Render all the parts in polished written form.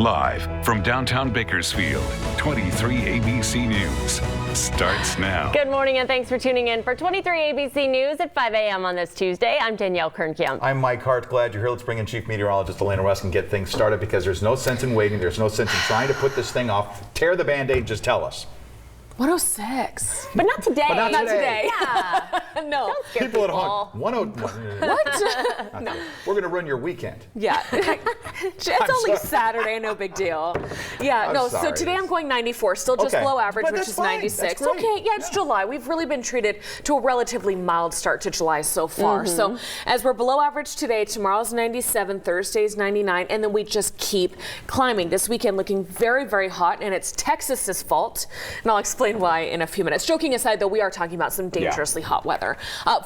Live from downtown Bakersfield, 23 ABC News starts now. Good morning and thanks for tuning in for 23 ABC News at 5 a.m. on this Tuesday. I'm Danielle Kernkamp. I'm Mike Hart. Glad you're here. Let's bring in Chief Meteorologist Elena West and get things started because there's no sense in waiting. There's no sense in trying to put this thing off. Tear the Band-Aid. Just tell us. 106. But not today. But not today. Yeah. No. People at home. What? No. We're going to ruin your weekend. Yeah. It's only Saturday, no big deal. Yeah, so today I'm going 94, still just below average, which is 96. Okay, yeah, it's July. We've really been treated to a relatively mild start to July so far. So as we're below average today, tomorrow's 97, Thursday's 99, and then we just keep climbing. This weekend looking very, very hot, and it's Texas's fault. And I'll explain why in a few minutes. Joking aside, though, we are talking about some dangerously hot weather.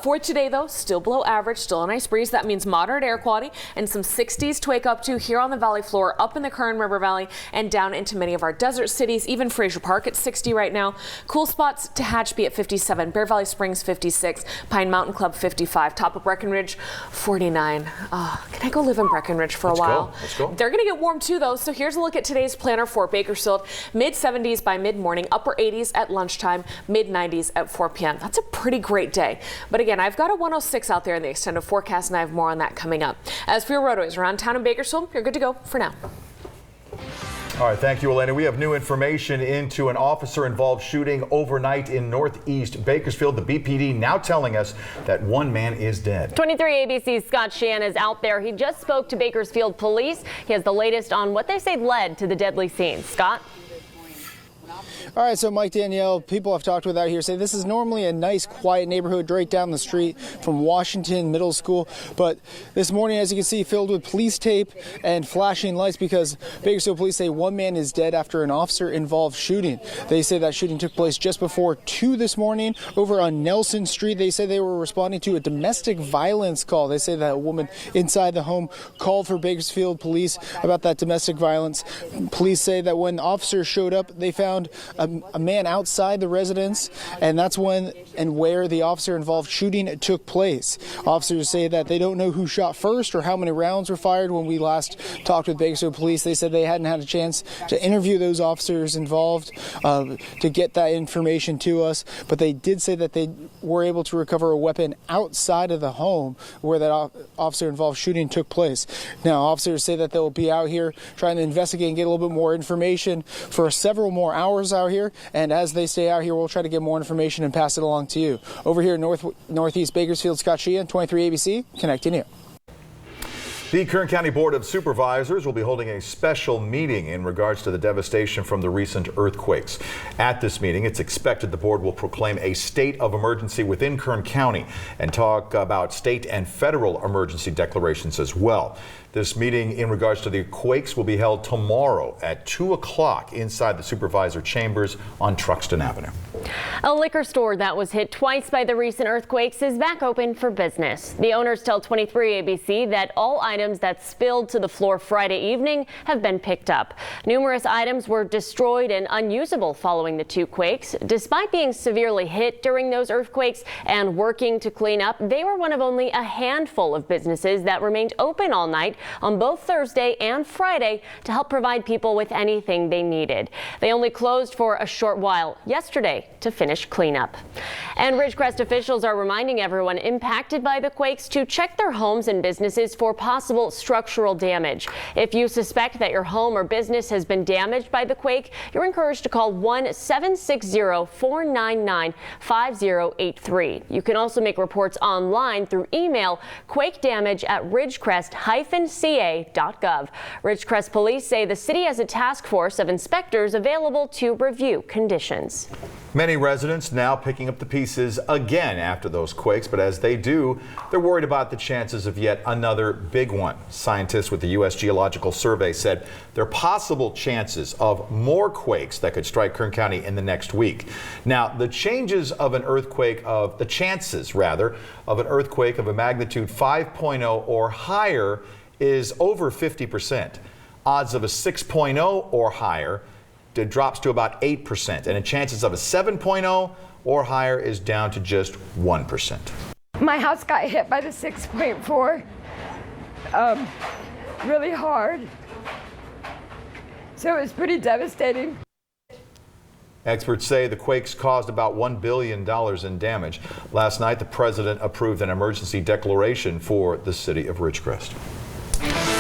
For today, though, still below average, still a nice breeze. That means moderate air quality and some 60s to wake up to here on the valley floor, up in the Kern River Valley and down into many of our desert cities, even Fraser Park at 60 right now. Cool spots to Tehachapi at 57, Bear Valley Springs 56, Pine Mountain Club 55, top of Breckenridge 49. Can I go live in Breckenridge for a while? Let's go. They're going to get warm too, though. So here's a look at today's planner for Bakersfield. Mid 70s by mid-morning, upper 80s at lunchtime, mid 90s at 4 p.m. That's a pretty great day. But again, I've got a 106 out there in the extended forecast, and I have more on that coming up. As for your roadways around town in Bakersfield, you're good to go for now. All right, thank you, Elena. We have new information into an officer-involved shooting overnight in northeast Bakersfield. The BPD now telling us that one man is dead. 23 ABC's Scott Shan is out there. He just spoke to Bakersfield police. He has the latest on what they say led to the deadly scene. Scott? All right, so Mike, Danielle, people I've talked with out here say this is normally a nice, quiet neighborhood right down the street from Washington Middle School. But this morning, as you can see, filled with police tape and flashing lights because Bakersfield police say one man is dead after an officer-involved shooting. They say that shooting took place just before 2 this morning over on Nelson Street. They say they were responding to a domestic violence call. They say that a woman inside the home called for Bakersfield police about that domestic violence. Police say that when officers showed up, they found a man outside the residence, and that's when and where the officer-involved shooting took place. Officers say that they don't know who shot first or how many rounds were fired. When we last talked with Bakersfield police, they said they hadn't had a chance to interview those officers involved to get that information to us, but they did say that they were able to recover a weapon outside of the home where that officer-involved shooting took place. Now, officers say that they'll be out here trying to investigate and get a little bit more information for several more hours out here, and as they stay out here, we'll try to get more information and pass it along to you. Over here in northeast Bakersfield, Scott Sheehan, 23 ABC, connecting you. The Kern County Board of Supervisors will be holding a special meeting in regards to the devastation from the recent earthquakes. At this meeting, it's expected the board will proclaim a state of emergency within Kern County and talk about state and federal emergency declarations as well. This meeting in regards to the quakes will be held tomorrow at 2 o'clock inside the supervisor chambers on Truxton Avenue. A liquor store that was hit twice by the recent earthquakes is back open for business. The owners tell 23 ABC that all items that spilled to the floor Friday evening have been picked up. Numerous items were destroyed and unusable following the two quakes. Despite being severely hit during those earthquakes and working to clean up, they were one of only a handful of businesses that remained open all night on both Thursday and Friday to help provide people with anything they needed. They only closed for a short while yesterday to finish cleanup. And Ridgecrest officials are reminding everyone impacted by the quakes to check their homes and businesses for possible structural damage. If you suspect that your home or business has been damaged by the quake, you're encouraged to call 1-760-499-5083. You can also make reports online through email, quakedamage@ridgecrest-ca.gov. Ridgecrest police say the city has a task force of inspectors available to review conditions. Many residents now picking up the pieces again after those quakes, but as they do, they're worried about the chances of yet another big one. Scientists with the U.S. Geological Survey said there are possible chances of more quakes that could strike Kern County in the next week. Now, the chances of an earthquake of a magnitude 5.0 or higher is over 50%. Odds of a 6.0 or higher it drops to about 8%, and the chances of a 7.0 or higher is down to just 1%. My house got hit by the 6.4 really hard. So it was pretty devastating. Experts say the quakes caused about $1 billion in damage. Last night, the president approved an emergency declaration for the city of Ridgecrest.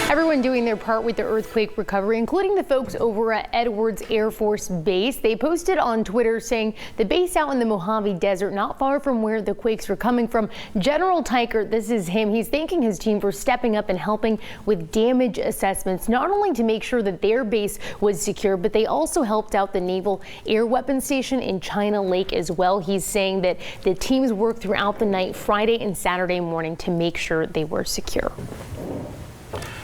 Everyone doing their part with the earthquake recovery, including the folks over at Edwards Air Force Base. They posted on Twitter saying the base out in the Mojave Desert, not far from where the quakes were coming from. General Teichert, this is him. He's thanking his team for stepping up and helping with damage assessments, not only to make sure that their base was secure, but they also helped out the Naval Air Weapons Station in China Lake as well. He's saying that the teams worked throughout the night, Friday and Saturday morning, to make sure they were secure.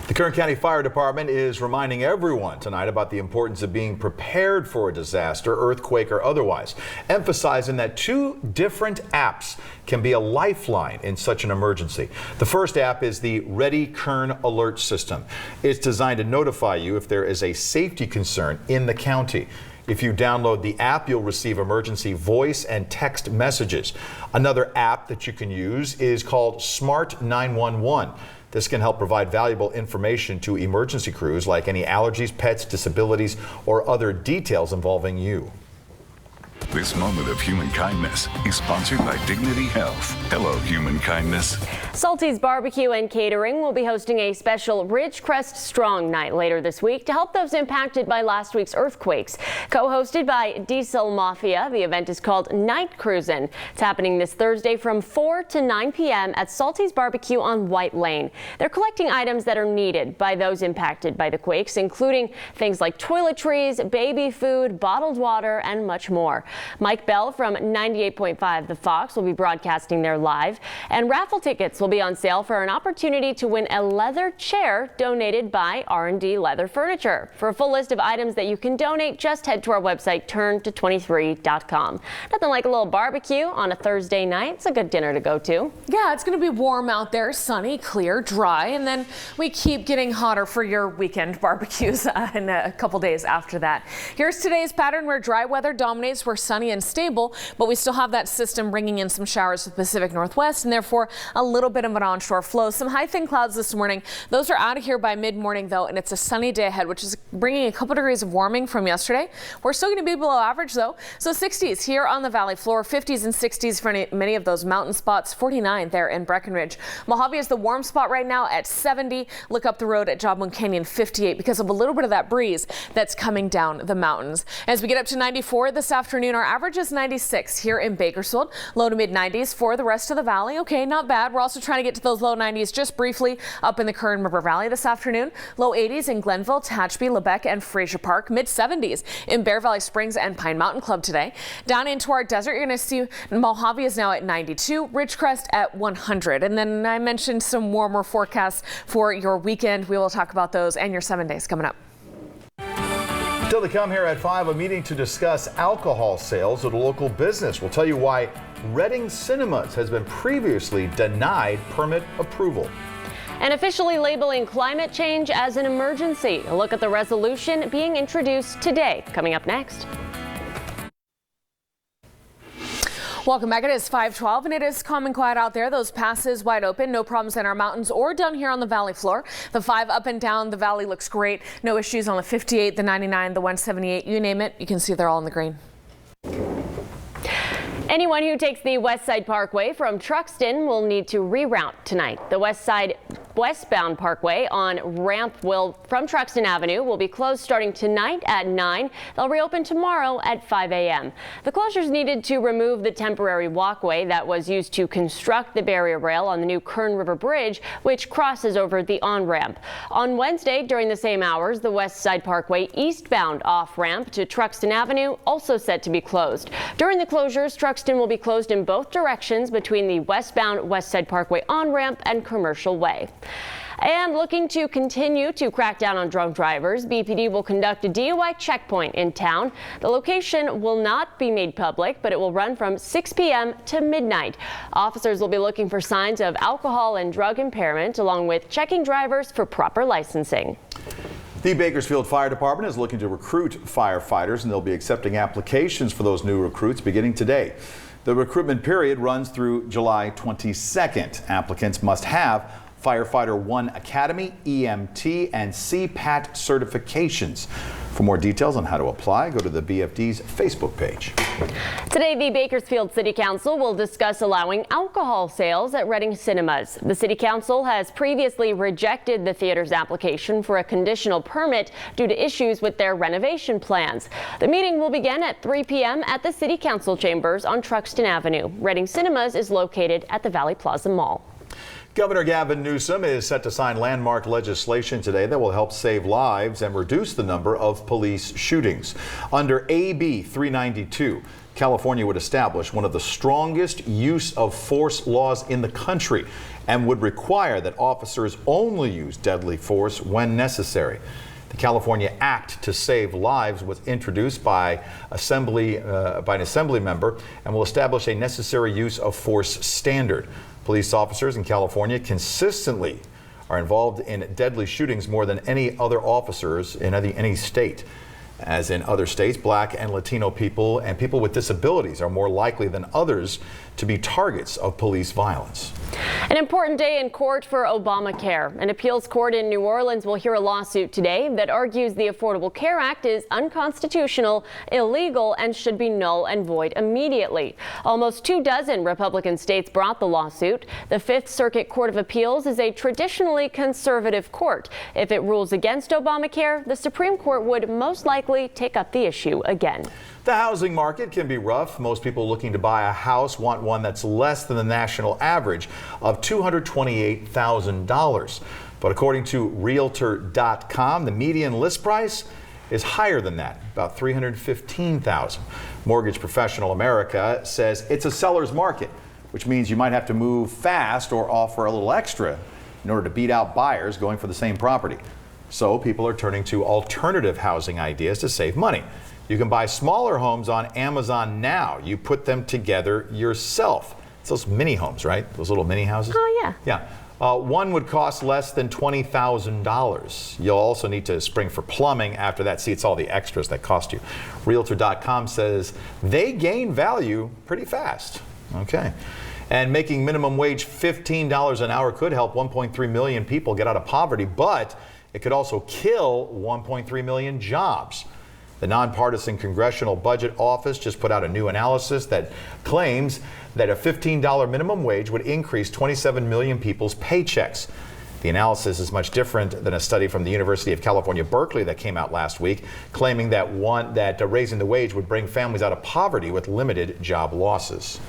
The Kern County Fire Department is reminding everyone tonight about the importance of being prepared for a disaster, earthquake or otherwise, emphasizing that 2 different apps can be a lifeline in such an emergency. The first app is the Ready Kern Alert System. It's designed to notify you if there is a safety concern in the county. If you download the app, you'll receive emergency voice and text messages. Another app that you can use is called Smart 911. This can help provide valuable information to emergency crews, like any allergies, pets, disabilities, or other details involving you. This moment of human kindness is sponsored by Dignity Health. Hello, human kindness. Salty's Barbecue and Catering will be hosting a special Ridgecrest Strong Night later this week to help those impacted by last week's earthquakes. Co-hosted by Diesel Mafia, the event is called Night Cruisin'. It's happening this Thursday from 4 to 9 p.m. at Salty's Barbecue on White Lane. They're collecting items that are needed by those impacted by the quakes, including things like toiletries, baby food, bottled water, and much more. Mike Bell from 98.5 The Fox will be broadcasting there live, and raffle tickets will be on sale for an opportunity to win a leather chair donated by R&D Leather Furniture. For a full list of items that you can donate, just head to our website, turn223.com. Nothing like a little barbecue on a Thursday night. It's a good dinner to go to. Yeah, it's going to be warm out there, sunny, clear, dry, and then we keep getting hotter for your weekend barbecues in a couple days after that. Here's today's pattern where dry weather dominates. We're sunny and stable, but we still have that system bringing in some showers to the Pacific Northwest, and therefore a little bit of an onshore flow. Some high thin clouds this morning. Those are out of here by mid-morning though, and it's a sunny day ahead, which is bringing a couple degrees of warming from yesterday. We're still going to be below average though. So 60s here on the valley floor, 50s and 60s for many of those mountain spots, 49 there in Breckenridge. Mojave is the warm spot right now at 70. Look up the road at Jobone Canyon, 58, because of a little bit of that breeze that's coming down the mountains. As we get up to 94 this afternoon, our average is 96 here in Bakersfield. Low to mid 90s for the rest of the valley. Okay, not bad. We're also trying to get to those low 90s just briefly up in the Kern River Valley this afternoon. Low 80s in Glenville, Tehachapi, Lebec, and Fraser Park. Mid 70s in Bear Valley Springs and Pine Mountain Club today. Down into our desert, you're going to see Mojave is now at 92, Ridgecrest at 100. And then I mentioned some warmer forecasts for your weekend. We will talk about those and your 7 days coming up. Still to come here at 5, a meeting to discuss alcohol sales at a local business. We'll tell you why Reading Cinemas has been previously denied permit approval. And officially labeling climate change as an emergency. A look at the resolution being introduced today. Coming up next. Welcome back. It is 5:12 and it is calm and quiet out there. Those passes wide open. No problems in our mountains or down here on the valley floor. The 5 up and down the valley looks great. No issues on the 58, the 99, the 178, you name it. You can see they're all in the green. Anyone who takes the West Side Parkway from Truxton will need to reroute tonight. The West Side westbound parkway on ramp from Truxton Avenue will be closed starting tonight at 9. They'll reopen tomorrow at 5 a.m. The closures needed to remove the temporary walkway that was used to construct the barrier rail on the new Kern River Bridge, which crosses over the on-ramp. On Wednesday, during the same hours, the West Side Parkway eastbound off-ramp to Truxton Avenue also set to be closed. During the closures, Truxton will be closed in both directions between the westbound West Side Parkway on-ramp and Commercial Way. And looking to continue to crack down on drunk drivers, BPD will conduct a DUI checkpoint in town. The location will not be made public, but it will run from 6 p.m. to midnight. Officers will be looking for signs of alcohol and drug impairment, along with checking drivers for proper licensing. The Bakersfield Fire Department is looking to recruit firefighters, and they'll be accepting applications for those new recruits beginning today. The recruitment period runs through July 22nd. Applicants must have Firefighter 1 Academy, EMT, and CPAT certifications. For more details on how to apply, go to the BFD's Facebook page. Today, the Bakersfield City Council will discuss allowing alcohol sales at Reading Cinemas. The City Council has previously rejected the theater's application for a conditional permit due to issues with their renovation plans. The meeting will begin at 3 p.m. at the City Council chambers on Truxtun Avenue. Reading Cinemas is located at the Valley Plaza Mall. Governor Gavin Newsom is set to sign landmark legislation today that will help save lives and reduce the number of police shootings. Under AB 392, California would establish one of the strongest use of force laws in the country and would require that officers only use deadly force when necessary. The California Act to Save Lives was introduced by an assembly member and will establish a necessary use of force standard. Police officers in California consistently are involved in deadly shootings more than any other officers in any state. As in other states, Black and Latino people and people with disabilities are more likely than others to be targets of police violence. An important day in court for Obamacare. An appeals court in New Orleans will hear a lawsuit today that argues the Affordable Care Act is unconstitutional, illegal, and should be null and void immediately. Almost 24 Republican states brought the lawsuit. The Fifth Circuit Court of Appeals is a traditionally conservative court. If it rules against Obamacare, the Supreme Court would most likely take up the issue again. The housing market can be rough. Most people looking to buy a house want one that's less than the national average of $228,000. But according to Realtor.com, the median list price is higher than that, about $315,000. Mortgage Professional America says it's a seller's market, which means you might have to move fast or offer a little extra in order to beat out buyers going for the same property. So people are turning to alternative housing ideas to save money. You can buy smaller homes on Amazon now. You put them together yourself. It's those mini homes, right? Those little mini houses? Oh, yeah. Yeah. One would cost less than $20,000. You'll also need to spring for plumbing after that. See, it's all the extras that cost you. Realtor.com says they gain value pretty fast. Okay. And making minimum wage $15 an hour could help 1.3 million people get out of poverty, but it could also kill 1.3 million jobs. The nonpartisan Congressional Budget Office just put out a new analysis that claims that a $15 minimum wage would increase 27 million people's paychecks. The analysis is much different than a study from the University of California, Berkeley that came out last week, claiming that raising the wage would bring families out of poverty with limited job losses.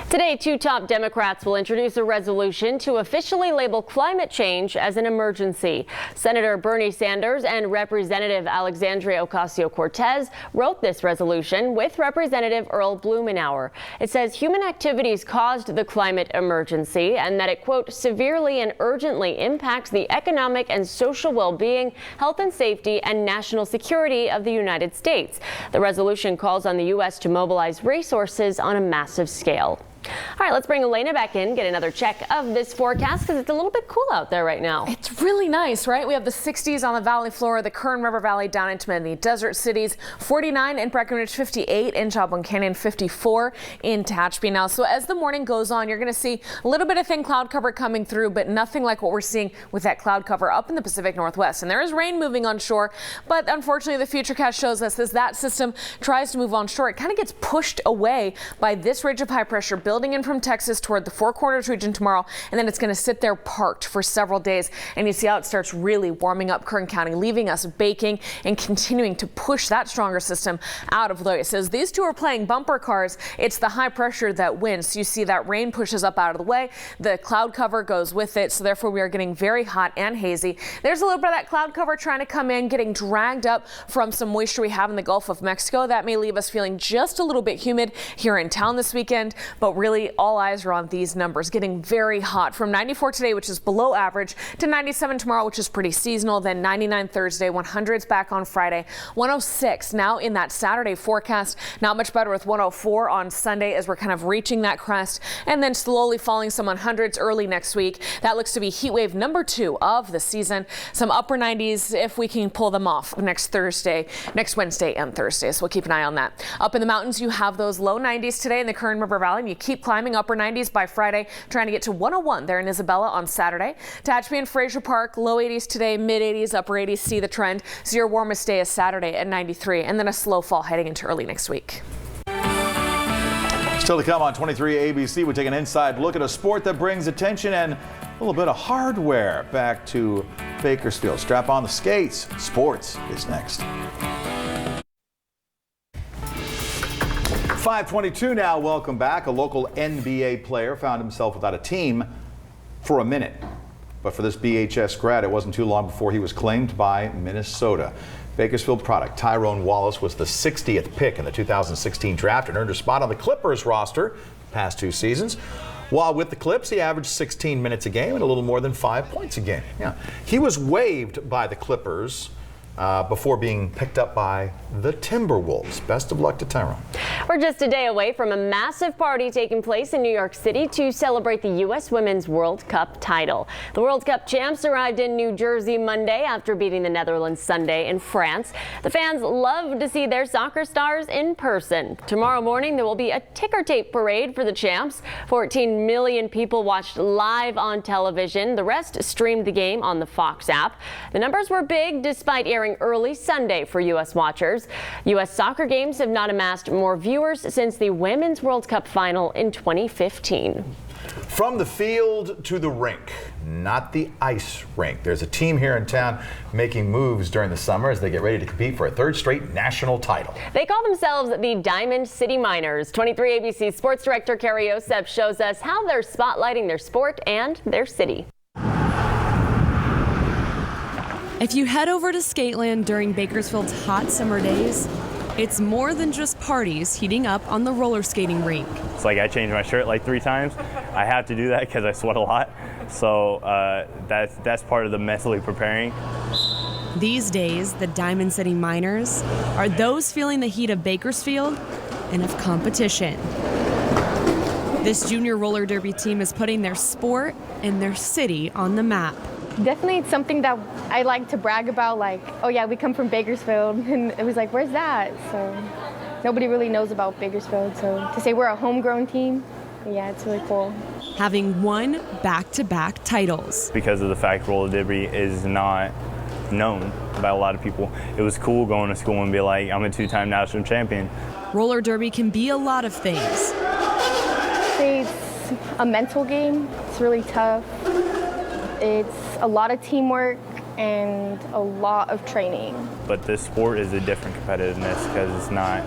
Today, two top Democrats will introduce a resolution to officially label climate change as an emergency. Senator Bernie Sanders and Representative Alexandria Ocasio-Cortez wrote this resolution with Representative Earl Blumenauer. It says human activities caused the climate emergency and that it, quote, severely and urgently impacts the economic and social well-being, health and safety, and national security of the United States. The resolution calls on the U.S. to mobilize resources on a massive scale. All right, let's bring Elena back in, get another check of this forecast because it's a little bit cool out there right now. It's really nice, right? We have the 60s on the valley floor, the Kern River Valley down into many desert cities, 49 in Breckenridge, 58 in Joplin Canyon, 54 in Tehachapi. Now, so as the morning goes on, you're going to see a little bit of thin cloud cover coming through, but nothing like what we're seeing with that cloud cover up in the Pacific Northwest. And there is rain moving on shore, but unfortunately the futurecast shows us as that system tries to move on shore, it kind of gets pushed away by this ridge of high pressure building in from Texas toward the Four Corners region tomorrow, and then it's going to sit there parked for several days. And you see how it starts really warming up Kern County, leaving us baking and continuing to push that stronger system out of the way. So as these two are playing bumper cars, it's the high pressure that wins. So you see that rain pushes up out of the way. The cloud cover goes with it. So therefore we are getting very hot and hazy. There's a little bit of that cloud cover trying to come in, getting dragged up from some moisture we have in the Gulf of Mexico. That may leave us feeling just a little bit humid here in town this weekend, but really all eyes are on these numbers, getting very hot from 94 today, which is below average, to 97 tomorrow, which is pretty seasonal, then 99 Thursday, 100s back on Friday, 106 now in that Saturday forecast. Not much better with 104 on Sunday as we're kind of reaching that crest, and then slowly falling some 100s early next week. That looks to be heat wave number 2 of the season. Some upper 90s if we can pull them off next Wednesday and Thursday. So we'll keep an eye on that. Up in the mountains, you have those low 90s today in the Kern River Valley, and you keep keep climbing upper 90s by Friday, trying to get to 101 there in Isabella on Saturday. Tehachapi and Fraser Park, low 80s today, mid 80s, upper 80s see the trend. So your warmest day is Saturday at 93, and then a slow fall heading into early next week. Still to come on 23 ABC, we take an inside look at a sport that brings attention and a little bit of hardware. Back to Bakersfield. Strap on the skates. Sports is next. 5:22 now. Welcome back. A local NBA player found himself without a team for a minute. But for this BHS grad, it wasn't too long before he was claimed by Minnesota. Bakersfield product Tyrone Wallace was the 60th pick in the 2016 draft and earned a spot on the Clippers roster the past 2 seasons. While with the Clips, he averaged 16 minutes a game and a little more than 5 points a game. Yeah. He was waived by the Clippers before being picked up by the Timberwolves. Best of luck to Tyrone. We're just a day away from a massive party taking place in New York City to celebrate the U.S. Women's World Cup title. The World Cup champs arrived in New Jersey Monday after beating the Netherlands Sunday in France. The fans love to see their soccer stars in person. Tomorrow morning, there will be a ticker tape parade for the champs. 14 million people watched live on television. The rest streamed the game on the Fox app. The numbers were big despite airing early Sunday for U.S. watchers. U.S. soccer games have not amassed more viewers since the Women's World Cup final in 2015. From the field to the rink, not the ice rink. There's a team here in town making moves during the summer as they get ready to compete for a 3rd straight national title. They call themselves the Diamond City Miners. 23 ABC Sports Director Carrie Osep shows us how they're spotlighting their sport and their city. If you head over to Skateland during Bakersfield's hot summer days, it's more than just parties heating up on the roller skating rink. It's like I change my shirt like 3 times. I have to do that because I sweat a lot. So that's part of the mentally preparing. These days, the Diamond City Miners are those feeling the heat of Bakersfield and of competition. This junior roller derby team is putting their sport and their city on the map. Definitely it's something that I like to brag about, like, oh yeah, we come from Bakersfield, and it was like, where's that? So nobody really knows about Bakersfield, so to say we're a homegrown team, yeah, it's really cool. Having won back-to-back titles. Because of the fact roller derby is not known by a lot of people, it was cool going to school and be like, I'm a 2-time national champion. Roller derby can be a lot of things. It's a mental game, it's really tough. It's a lot of teamwork and a lot of training. But this sport is a different competitiveness because it's not,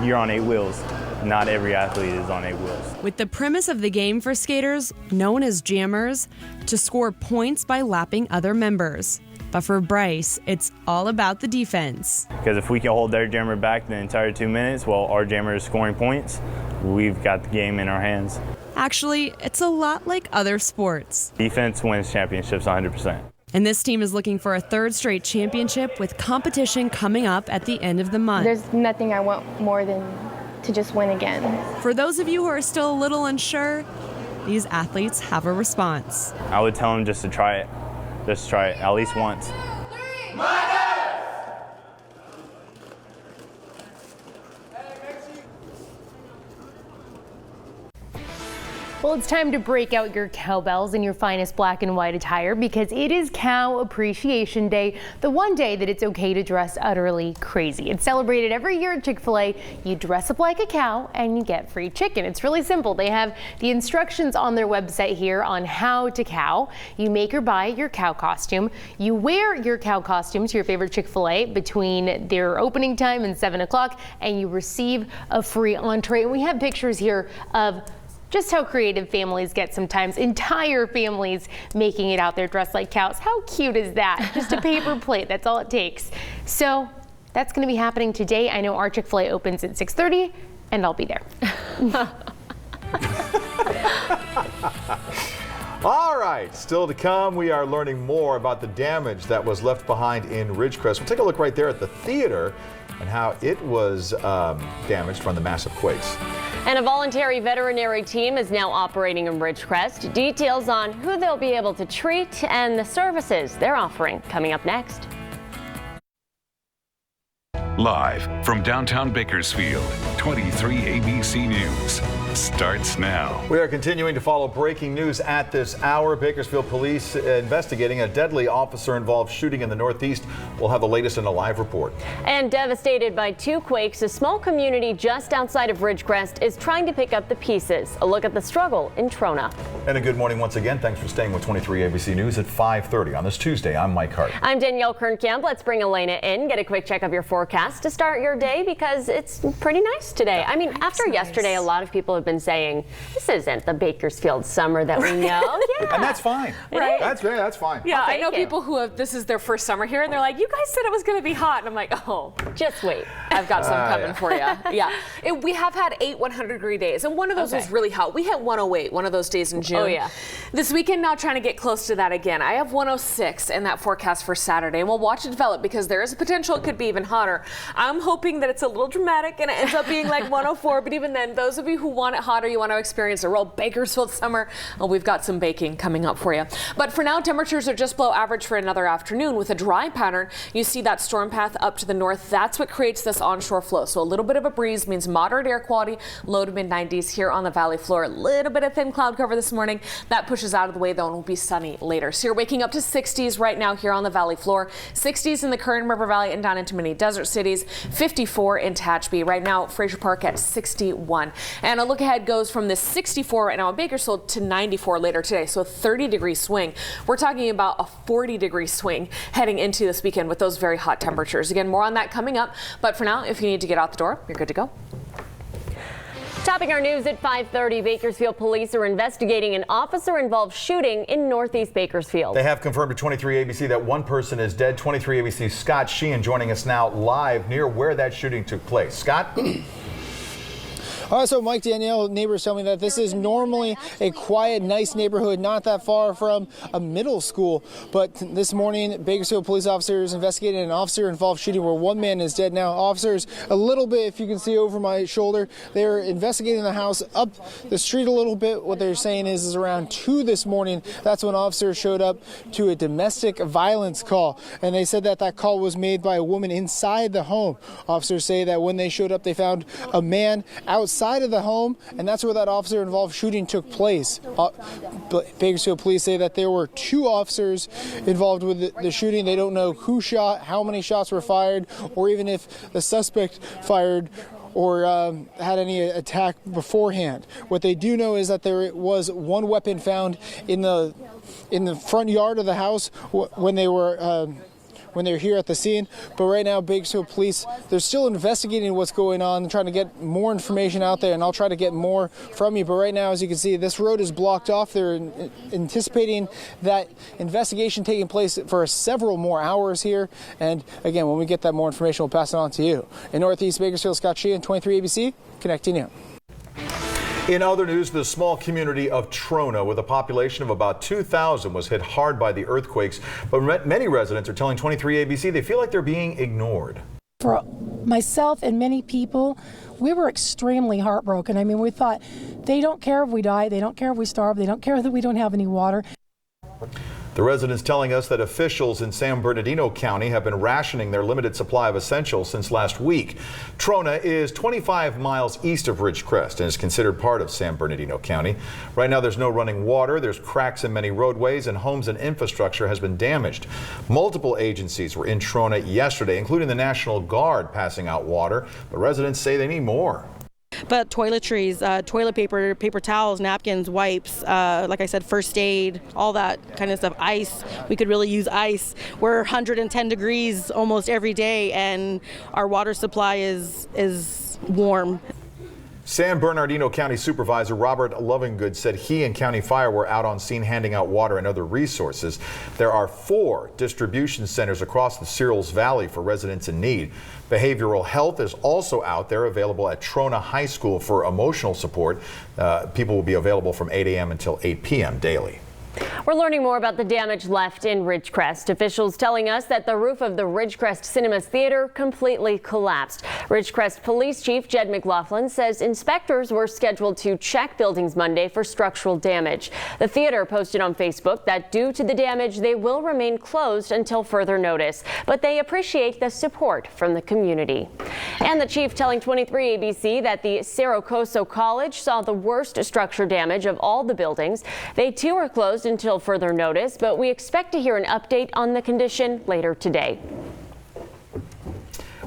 you're on 8 wheels. Not every athlete is on 8 wheels. With the premise of the game for skaters, known as jammers, to score points by lapping other members. But for Bryce, it's all about the defense. Because if we can hold their jammer back the entire 2 minutes while our jammer is scoring points, we've got the game in our hands. Actually, it's a lot like other sports. Defense wins championships 100%. And this team is looking for a 3rd straight championship with competition coming up at the end of the month. There's nothing I want more than to just win again. For those of you who are still a little unsure, these athletes have a response. I would tell them just to try it. Just try it at least once. Well, it's time to break out your cowbells in your finest black and white attire because it is Cow Appreciation Day, the one day that it's okay to dress utterly crazy. It's celebrated every year at Chick-fil-A. You dress up like a cow and you get free chicken. It's really simple. They have the instructions on their website here on how to cow. You make or buy your cow costume. You wear your cow costume to your favorite Chick-fil-A between their opening time and 7 o'clock, and you receive a free entree. And we have pictures here of just how creative families get sometimes. Entire families making it out there dressed like cows. How cute is that? Just a paper plate, that's all it takes. So that's gonna be happening today. I know our Chick-fil-A opens at 6:30 and I'll be there. All right, still to come, we are learning more about the damage that was left behind in Ridgecrest. We'll take a look right there at the theater and how it was damaged from the massive quakes. And a voluntary veterinary team is now operating in Ridgecrest. Details on who they'll be able to treat and the services they're offering coming up next. Live from downtown Bakersfield, 23 ABC News. starts now. We are continuing to follow breaking news at this hour. Bakersfield police investigating a deadly officer-involved shooting in the Northeast. We'll have the latest in a live report. And devastated by 2 quakes, a small community just outside of Ridgecrest is trying to pick up the pieces. A look at the struggle in Trona. And a good morning once again. Thanks for staying with 23 ABC News at 5:30 on this Tuesday. I'm Mike Hart. I'm Danielle Kernkamp. Let's bring Elena in, get a quick check of your forecast to start your day because it's pretty nice today. I mean, after yesterday, a lot of people have been saying this isn't the Bakersfield summer that we know. Yeah. And that's fine. Right? That's fine. Yeah, I know people who have, this is their first summer here, and they're like, you guys said it was going to be hot. And I'm like, oh, just wait. I've got some coming for you. Yeah. We have had 8 100-degree days, and one of those was really hot. We hit 108 one of those days in June. Oh, yeah. This weekend, now trying to get close to that again. I have 106 in that forecast for Saturday, and we'll watch it develop because there is a potential it could be even hotter. I'm hoping that it's a little dramatic and it ends up being like 104, but even then, those of you who want it hotter, you want to experience a real Bakersfield summer, well, we've got some baking coming up for you. But for now, temperatures are just below average for another afternoon with a dry pattern. You see that storm path up to the north. That's what creates this onshore flow. So a little bit of a breeze means moderate air quality, low to mid 90s here on the valley floor. A little bit of thin cloud cover this morning. That pushes out of the way though and will be sunny later. So you're waking up to 60s right now here on the valley floor. 60s in the Kern River Valley and down into many desert cities. 54 in Tehachapi. Right now, Fraser Park at 61. And a look ahead goes from this 64 right now in Bakersfield to 94 later today. So a 30-degree swing. We're talking about a 40-degree swing heading into this weekend with those very hot temperatures. Again, more on that coming up. But for now, if you need to get out the door, you're good to go. Topping our news at 5:30, Bakersfield police are investigating an officer-involved shooting in Northeast Bakersfield. They have confirmed to 23 ABC that one person is dead. 23 ABC's Scott Sheehan joining us now live near where that shooting took place. Scott? So Mike, Danielle, neighbors tell me that this is normally a quiet, nice neighborhood, not that far from a middle school. But this morning, Bakersfield police officers investigated an officer-involved shooting where one man is dead now. Officers, a little bit, if you can see over my shoulder, they're investigating the house up the street a little bit. What they're saying is around 2 this morning, that's when officers showed up to a domestic violence call. And they said that that call was made by a woman inside the home. Officers say that when they showed up, they found a man outside of the home, and that's where that officer-involved shooting took place. Bakersfield police say that there were 2 officers involved with the shooting. They don't know who shot, how many shots were fired, or even if the suspect fired or had any attack beforehand. What they do know is that there was one weapon found in the front yard of the house when they were here at the scene. But right now, Bakersfield police, they're still investigating what's going on, trying to get more information out there, and I'll try to get more from you. But right now, as you can see, this road is blocked off. They're anticipating that investigation taking place for several more hours here. And again, when we get that more information, we'll pass it on to you. In Northeast Bakersfield, Scott Sheehan, 23 ABC, connecting you. In other news, the small community of Trona, with a population of about 2,000, was hit hard by the earthquakes. But many residents are telling 23 ABC they feel like they're being ignored. For myself and many people, we were extremely heartbroken. I mean, we thought, they don't care if we die, they don't care if we starve, they don't care that we don't have any water. The residents telling us that officials in San Bernardino County have been rationing their limited supply of essentials since last week. Trona is 25 miles east of Ridgecrest and is considered part of San Bernardino County. Right now, there's no running water, there's cracks in many roadways, and homes and infrastructure has been damaged. Multiple agencies were in Trona yesterday, including the National Guard, passing out water, but residents say they need more. But toiletries, toilet paper, paper towels, napkins, wipes, like I said, first aid, all that kind of stuff. Ice, we could really use ice. We're 110 degrees almost every day, and our water supply is warm. San Bernardino County Supervisor Robert Lovingood said he and County Fire were out on scene handing out water and other resources. There are 4 distribution centers across the Searles Valley for residents in need. Behavioral health is also out there, available at Trona High School for emotional support. People will be available from 8 a.m. until 8 p.m. daily. We're learning more about the damage left in Ridgecrest. Officials telling us that the roof of the Ridgecrest Cinemas Theater completely collapsed. Ridgecrest Police Chief Jed McLaughlin says inspectors were scheduled to check buildings Monday for structural damage. The theater posted on Facebook that due to the damage, they will remain closed until further notice, but they appreciate the support from the community. And the chief telling 23 ABC that the Cerro Coso College saw the worst structure damage of all the buildings. They too are closed until further notice, but we expect to hear an update on the condition later today.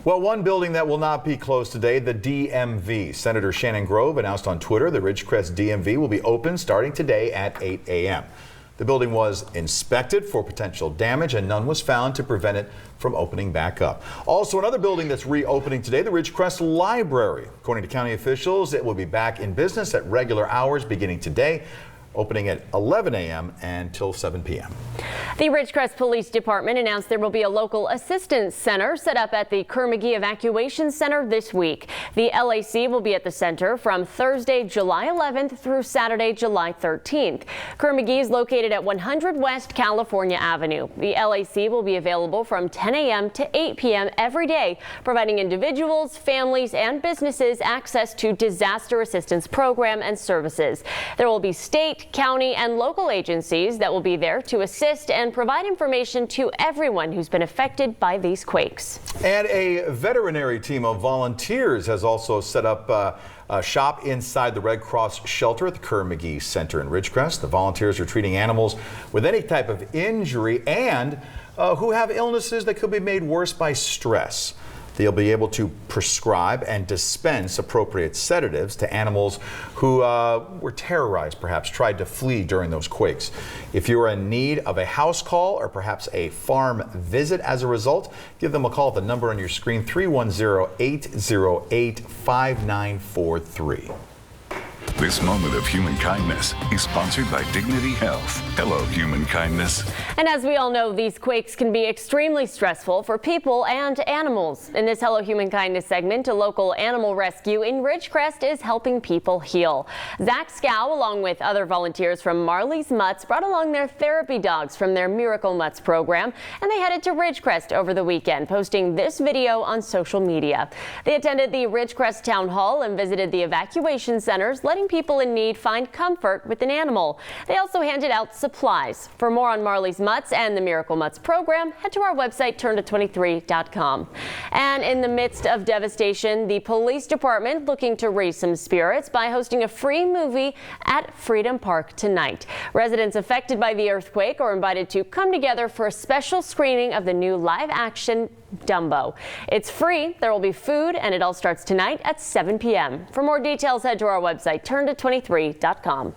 Well, one building that will not be closed today, the DMV. Senator Shannon Grove announced on Twitter the Ridgecrest DMV will be open starting today at 8 a.m. The building was inspected for potential damage and none was found to prevent it from opening back up. Also, another building that's reopening today, the Ridgecrest Library. According to county officials, it will be back in business at regular hours beginning today, opening at 11 a.m. until 7 p.m. The Ridgecrest Police Department announced there will be a local assistance center set up at the Kerr-McGee Evacuation Center this week. The LAC will be at the center from Thursday, July 11th through Saturday, July 13th. Kerr-McGee is located at 100 West California Avenue. The LAC will be available from 10 a.m. to 8 p.m. every day, providing individuals, families, and businesses access to disaster assistance program and services. There will be state, county, and local agencies that will be there to assist and provide information to everyone who's been affected by these quakes. And a veterinary team of volunteers has also set up a shop inside the Red Cross shelter at the Kerr-McGee Center in Ridgecrest. The volunteers are treating animals with any type of injury and who have illnesses that could be made worse by stress. They'll be able to prescribe and dispense appropriate sedatives to animals who were terrorized, perhaps tried to flee during those quakes. If you're in need of a house call or perhaps a farm visit as a result, give them a call at the number on your screen, 310-808-5943. This moment of human kindness is sponsored by Dignity Health. Hello, human kindness. And as we all know, these quakes can be extremely stressful for people and animals. In this Hello Human Kindness segment, a local animal rescue in Ridgecrest is helping people heal. Zach Scow, along with other volunteers from Marley's Mutts, brought along their therapy dogs from their Miracle Mutts program, and they headed to Ridgecrest over the weekend, posting this video on social media. They attended the Ridgecrest Town Hall and visited the evacuation centers, letting people in need find comfort with an animal. They also handed out supplies. For more on Marley's Mutts and the Miracle Mutts program, head to our website, turn23.com. And in the midst of devastation, the police department looking to raise some spirits by hosting a free movie at Freedom Park tonight. Residents affected by the earthquake are invited to come together for a special screening of the new live-action Dumbo. It's free, there will be food, and it all starts tonight at 7 p.m. For more details, head to our website, turn23.com.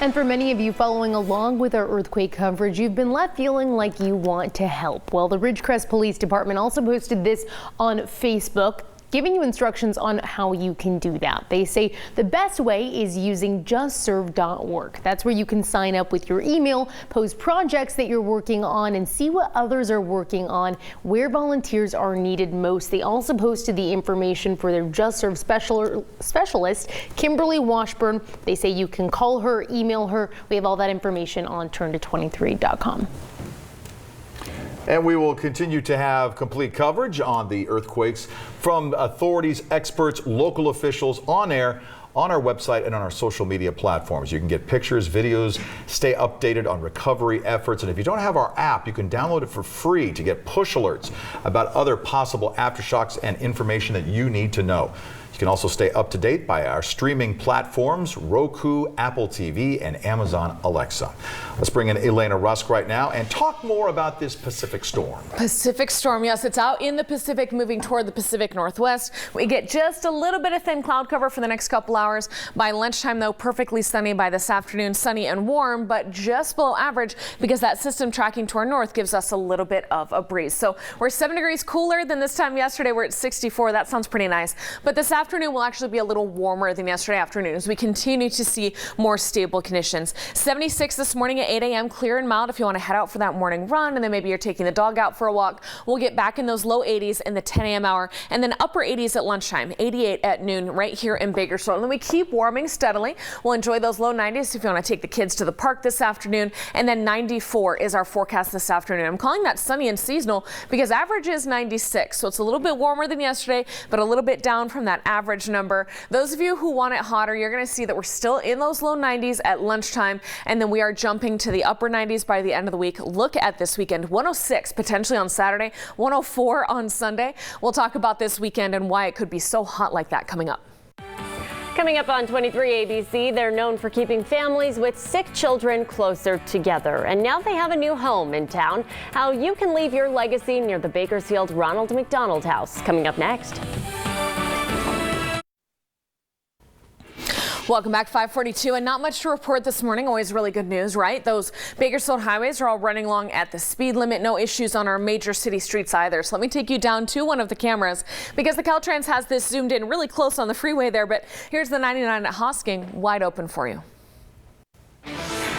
And for many of you following along with our earthquake coverage, you've been left feeling like you want to help. Well, the Ridgecrest Police Department also posted this on Facebook, giving you instructions on how you can do that. They say the best way is using justserve.org. That's where you can sign up with your email, post projects that you're working on, and see what others are working on, where volunteers are needed most. They also posted the information for their Just Serve specialist, Kimberly Washburn. They say you can call her, email her. We have all that information on turn23.com. And we will continue to have complete coverage on the earthquakes from authorities, experts, local officials on air, on our website and on our social media platforms. You can get pictures, videos, stay updated on recovery efforts. And if you don't have our app, you can download it for free to get push alerts about other possible aftershocks and information that you need to know. You can also stay up to date by our streaming platforms, Roku, Apple TV, and Amazon Alexa. Let's bring in Elena Rusk right now and talk more about this Pacific storm. Pacific storm, yes, it's out in the Pacific, moving toward the Pacific Northwest. We get just a little bit of thin cloud cover for the next couple hours. By lunchtime, though, perfectly sunny by this afternoon, sunny and warm, but just below average because that system tracking to our north gives us a little bit of a breeze. So we're 7 degrees cooler than this time yesterday. We're at 64. That sounds pretty nice. But this afternoon, afternoon will actually be a little warmer than yesterday afternoon as we continue to see more stable conditions. 76 this morning at 8 a.m. clear and mild if you want to head out for that morning run, and then maybe you're taking the dog out for a walk. We'll get back in those low 80s in the 10 a.m. hour, and then upper 80s at lunchtime, 88 at noon right here in Bakersfield. And then we keep warming steadily. We'll enjoy those low 90s if you want to take the kids to the park this afternoon, and then 94 is our forecast this afternoon. I'm calling that sunny and seasonal because average is 96, so it's a little bit warmer than yesterday, but a little bit down from that average number. Those of you who want it hotter, you're going to see that we're still in those low 90s at lunchtime, and then we are jumping to the upper 90s by the end of the week. Look at this weekend, 106 potentially on Saturday, 104 on Sunday. We'll talk about this weekend and why it could be so hot like that coming up. Coming up on 23 ABC, they're known for keeping families with sick children closer together. And now they have a new home in town. How you can leave your legacy near the Bakersfield Ronald McDonald House. Coming up next. Welcome back, 542, and not much to report this morning. Always really good news, right? Those Bakersfield highways are all running along at the speed limit. No issues on our major city streets either. So let me take you down to one of the cameras because the Caltrans has this zoomed in really close on the freeway there. But here's the 99 at Hosking wide open for you.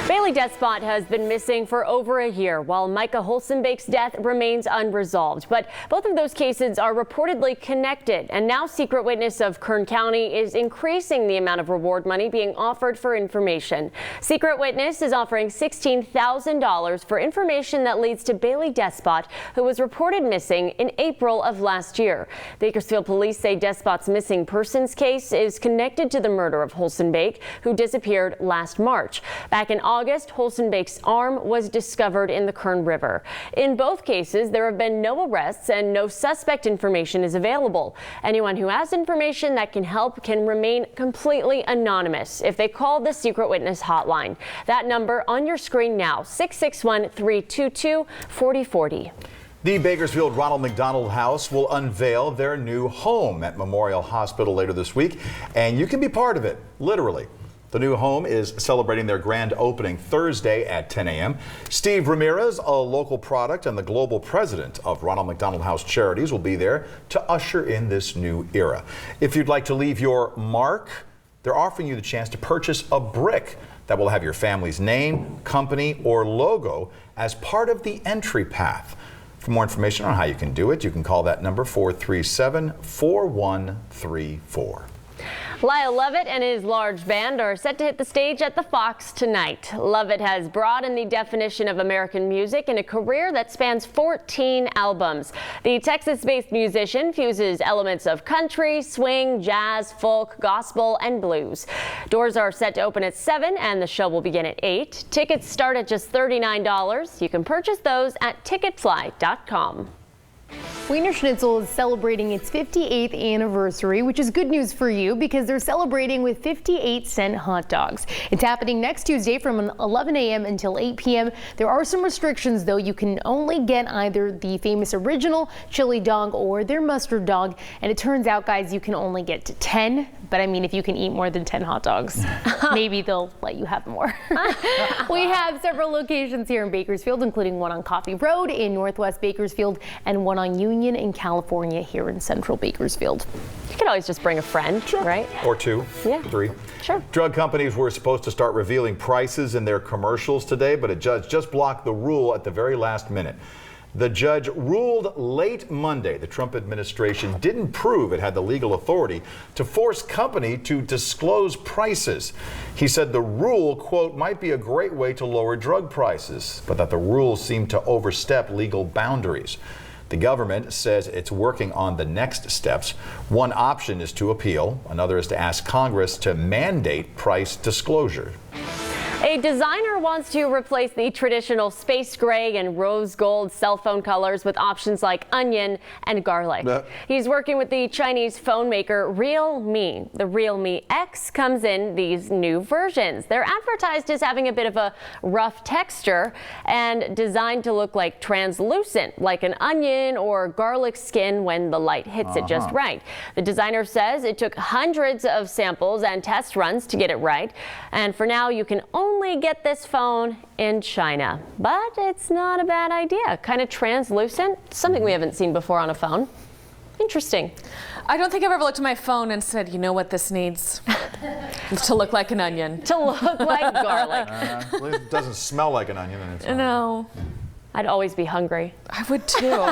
Bailey Despot has been missing for over a year while Micah Holsenbake's death remains unresolved. But both of those cases are reportedly connected. And now Secret Witness of Kern County is increasing the amount of reward money being offered for information. Secret Witness is offering $16,000 for information that leads to Bailey Despot, who was reported missing in April of last year. Bakersfield police say Despot's missing persons case is connected to the murder of Holsenbake, who disappeared last March. Back in August, Holsenbake's arm was discovered in the Kern River. In both cases, there have been no arrests and no suspect information is available. Anyone who has information that can help can remain completely anonymous if they call the Secret Witness hotline. That number on your screen now, 661-322-4040. The Bakersfield Ronald McDonald House will unveil their new home at Memorial Hospital later this week, and you can be part of it, literally. The new home is celebrating their grand opening Thursday at 10 a.m. Steve Ramirez, a local product and the global president of Ronald McDonald House Charities, will be there to usher in this new era. If you'd like to leave your mark, they're offering you the chance to purchase a brick that will have your family's name, company, or logo as part of the entry path. For more information on how you can do it, you can call that number 437-4134. Lyle Lovett and his large band are set to hit the stage at the Fox tonight. Lovett has broadened the definition of American music in a career that spans 14 albums. The Texas-based musician fuses elements of country, swing, jazz, folk, gospel, and blues. Doors are set to open at 7 and the show will begin at 8. Tickets start at just $39. You can purchase those at ticketfly.com. Wiener Schnitzel is celebrating its 58th anniversary, which is good news for you because they're celebrating with 58-cent hot dogs. It's happening next Tuesday from 11 a.m. until 8 p.m. There are some restrictions, though. You can only get either the famous original chili dog or their mustard dog. And it turns out, guys, you can only get to 10. But I mean, if you can eat more than 10 hot dogs, maybe they'll let you have more. We have several locations here in Bakersfield, including one on Coffee Road in Northwest Bakersfield and one on Union in California here in Central Bakersfield. You could always just bring a friend, right? Or two, yeah. 3. Sure. Drug companies were supposed to start revealing prices in their commercials today, but a judge just blocked the rule at the very last minute. The judge ruled late Monday the Trump administration didn't prove it had the legal authority to force company to disclose prices. He said the rule, quote, might be a great way to lower drug prices, but that the rules seem to overstep legal boundaries. The government says it's working on the next steps. One option is to appeal. Another is to ask Congress to mandate price disclosure. A designer wants to replace the traditional space gray and rose gold cell phone colors with options like onion and garlic. He's working with the Chinese phone maker Realme. The Realme X comes in these new versions. They're advertised as having a bit of a rough texture and designed to look like translucent, like an onion or garlic skin when the light hits it just right. The designer says it took hundreds of samples and test runs to get it right. And for now, you can only get this phone in China, but it's not a bad idea. Kind of translucent, something we haven't seen before on a phone. Interesting. I don't think I've ever looked at my phone and said, you know what this needs? To look like an onion. To look like garlic. Well, it doesn't smell like an onion. And it's No. I'd always be hungry. I would too.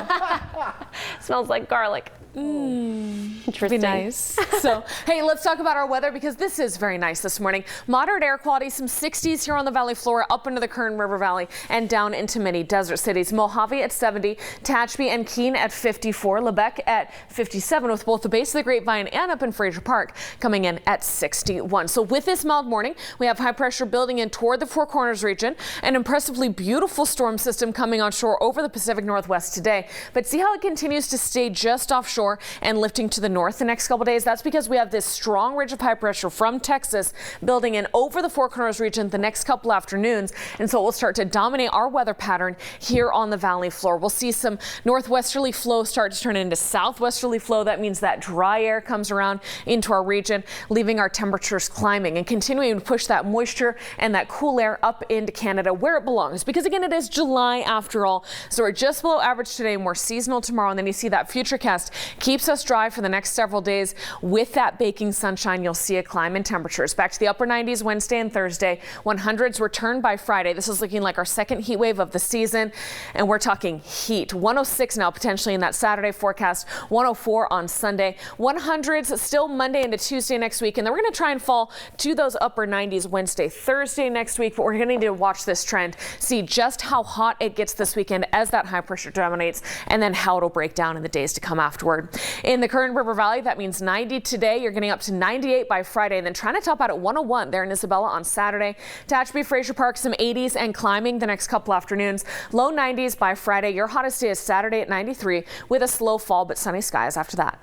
Smells like garlic. Interesting. Be nice. So, hey, let's talk about our weather because this is very nice this morning. Moderate air quality, some 60s here on the valley floor, up into the Kern River Valley and down into many desert cities. Mojave at 70, Tehachapi and Keene at 54, Lebec at 57, with both the base of the Grapevine and up in Fraser Park coming in at 61. So with this mild morning, we have high pressure building in toward the Four Corners region, an impressively beautiful storm system coming on shore over the Pacific Northwest today. But see how it continues to stay just offshore and lifting to the north the next couple days? That's because we have this strong ridge of high pressure from Texas building in over the Four Corners region the next couple afternoons, and so it will start to dominate our weather pattern here on the valley floor. We'll see some northwesterly flow start to turn into southwesterly flow. That means that dry air comes around into our region, leaving our temperatures climbing and continuing to push that moisture and that cool air up into Canada where it belongs, because again, it is July after all. So we're just below average today, more seasonal tomorrow, and then you see that futurecast keeps us dry for the next several days. With that baking sunshine, you'll see a climb in temperatures back to the upper 90s Wednesday and Thursday. 100s return by Friday. This is looking like our second heat wave of the season, and we're talking heat. 106 now potentially in that Saturday forecast, 104 on Sunday. 100s still Monday into Tuesday next week, and then we're going to try and fall to those upper 90s Wednesday, Thursday next week, but we're going to need to watch this trend, see just how hot it gets this weekend as that high pressure dominates, and then how it'll break down in the days to come afterward. In the Kern River Valley, that means 90 today. You're getting up to 98 by Friday, and then trying to top out at 101 there in Isabella on Saturday. Tehachapi, Fraser Park, some 80s and climbing the next couple afternoons. Low 90s by Friday. Your hottest day is Saturday at 93 with a slow fall, but sunny skies after that.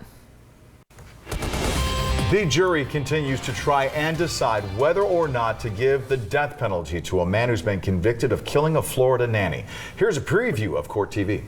The jury continues to try and decide whether or not to give the death penalty to a man who's been convicted of killing a Florida nanny. Here's a preview of Court TV.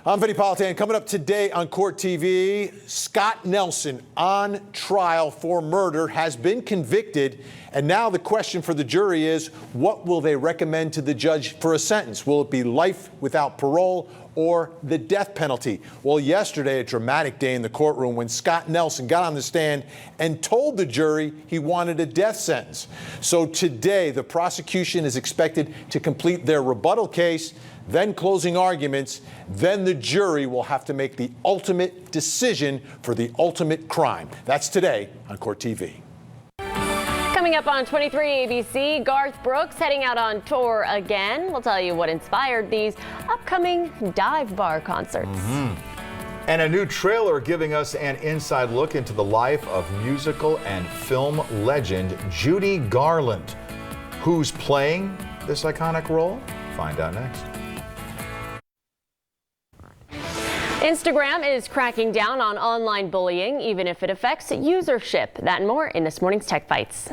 I'm Vinny Politan. Coming up today on Court TV, Scott Nelson on trial for murder has been convicted. And now the question for the jury is, what will they recommend to the judge for a sentence? Will it be life without parole or the death penalty? Well, yesterday, a dramatic day in the courtroom when Scott Nelson got on the stand and told the jury he wanted a death sentence. So today, the prosecution is expected to complete their rebuttal case, then closing arguments, then the jury will have to make the ultimate decision for the ultimate crime. That's today on Court TV. Coming up on 23 ABC, Garth Brooks heading out on tour again. We'll tell you what inspired these upcoming dive bar concerts. And a new trailer giving us an inside look into the life of musical and film legend Judy Garland. Who's playing this iconic role? Find out next. Instagram is cracking down on online bullying, even if it affects usership. That and more in this morning's Tech Bites.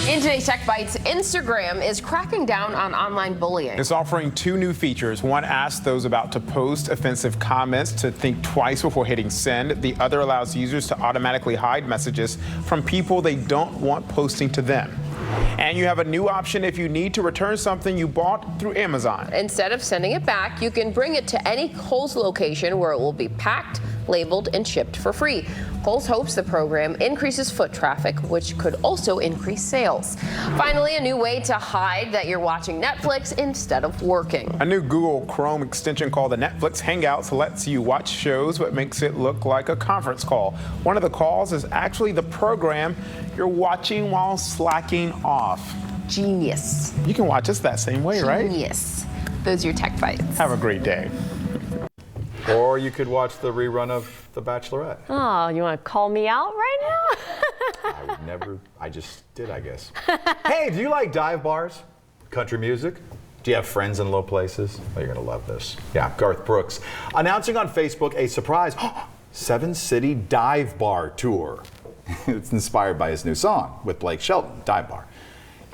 In today's Tech Bites, Instagram is cracking down on online bullying. It's offering two new features. One asks those about to post offensive comments to think twice before hitting send. The other allows users to automatically hide messages from people they don't want posting to them. And you have a new option if you need to return something you bought through Amazon. Instead of sending it back, you can bring it to any Kohl's location where it will be packed, labeled, and shipped for free. Kohl's hopes the program increases foot traffic, which could also increase sales. Finally, a new way to hide that you're watching Netflix instead of working. A new Google Chrome extension called the Netflix Hangouts lets you watch shows but makes it look like a conference call. One of the calls is actually the program you're watching while slacking off. Genius. You can watch us that same way, right? Genius. Those are your Tech Bites. Have a great day. Or you could watch the rerun of The Bachelorette. Oh, you want to call me out right now? I would never, I just did, I guess. Hey, do you like dive bars? Country music? Do you have friends in low places? Oh, you're going to love this. Yeah, Garth Brooks announcing on Facebook a surprise 7-city dive bar tour. It's inspired by his new song with Blake Shelton, Dive Bar.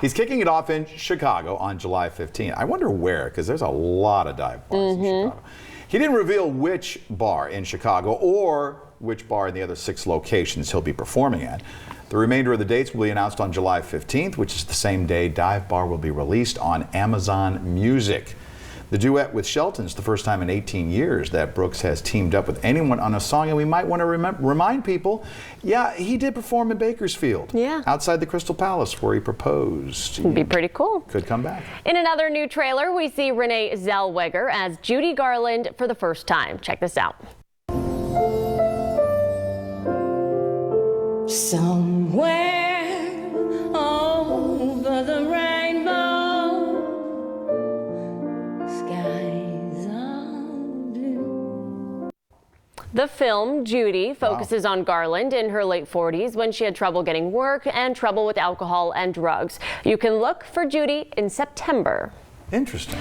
He's kicking it off in Chicago on July 15. I wonder where, because there's a lot of dive bars in Chicago. He didn't reveal which bar in Chicago or which bar in the other 6 locations he'll be performing at. The remainder of the dates will be announced on July 15th, which is the same day Dive Bar will be released on Amazon Music. The duet with Shelton is the first time in 18 years that Brooks has teamed up with anyone on a song, and we might want to remind people, yeah, he did perform in Bakersfield. Yeah. Outside the Crystal Palace where he proposed. It'd be pretty cool. Could come back. In another new trailer, we see Renee Zellweger as Judy Garland for the first time. Check this out. Somewhere over the rainbow, skies are blue. The film, Judy, focuses on Garland in her late 40s when she had trouble getting work and trouble with alcohol and drugs. You can look for Judy in September. Interesting.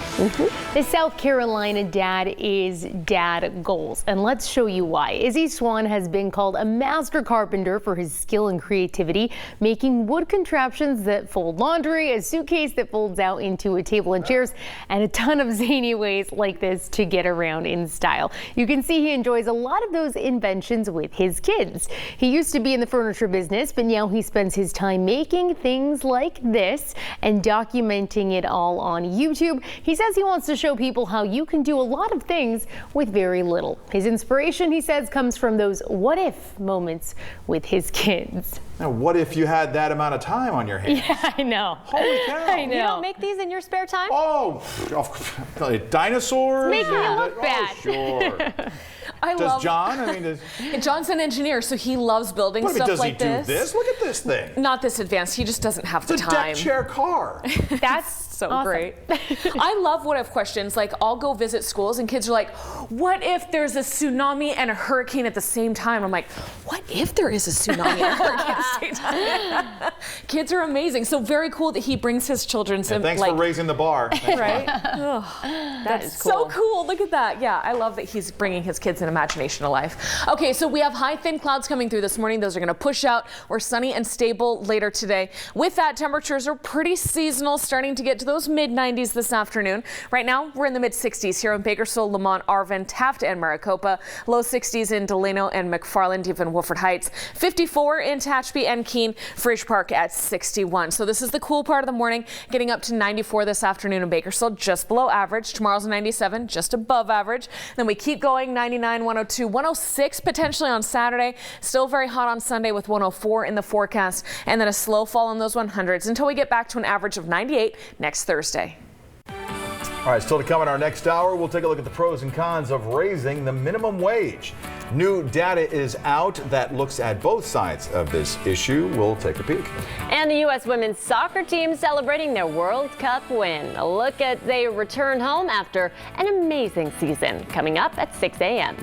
The South Carolina dad is dad goals, and let's show you why. Izzy Swan has been called a master carpenter for his skill and creativity, making wood contraptions that fold laundry, a suitcase that folds out into a table and chairs, and a ton of zany ways like this to get around in style. You can see he enjoys a lot of those inventions with his kids. He used to be in the furniture business, but now he spends his time making things like this and documenting it all on YouTube. He says he wants to show people how you can do a lot of things with very little. His inspiration, he says, comes from those what if moments with his kids. Now, what if you had that amount of time on your hands? Yeah, I know. Holy cow. I know. You don't make these in your spare time? Oh, dinosaurs? Making it look bad. Oh, sure. Does John? I mean, John's an engineer, so he loves building stuff like this. Does he do this? Look at this thing. Not this advanced. He just doesn't have the time. It's a deck chair car. That's so awesome. great. I love what if questions. Like, I'll go visit schools and kids are like, what if there's a tsunami and a hurricane at the same time? I'm like, what if there is a tsunami and a hurricane at the same time? Kids are amazing. So very cool that he brings his children to Thanks for raising the bar. Right? That is cool. So cool. Look at that. Yeah, I love that he's bringing his kids and imagination to life. Okay, so we have high thin clouds coming through this morning. Those are going to push out. We're sunny and stable later today. With that, temperatures are pretty seasonal, starting to get to those mid-90s this afternoon. Right now, we're in the mid-60s here in Bakersfield, Lamont, Arvin, Taft, and Maricopa. Low 60s in Delano and McFarland, even Wolford Heights. 54 in Tehachapi and Keene. Frisch Park at 61. So this is the cool part of the morning, getting up to 94 this afternoon in Bakersfield, just below average. Tomorrow's 97, just above average. Then we keep going, 99, 102, 106 potentially on Saturday. Still very hot on Sunday with 104 in the forecast. And then a slow fall in those 100s until we get back to an average of 98 next Thursday. All right, still to come in our next hour, we'll take a look at the pros and cons of raising the minimum wage. New data is out that looks at both sides of this issue. We'll take a peek. And the U.S. women's soccer team celebrating their World Cup win. A look at they return home after an amazing season, coming up at 6 a.m.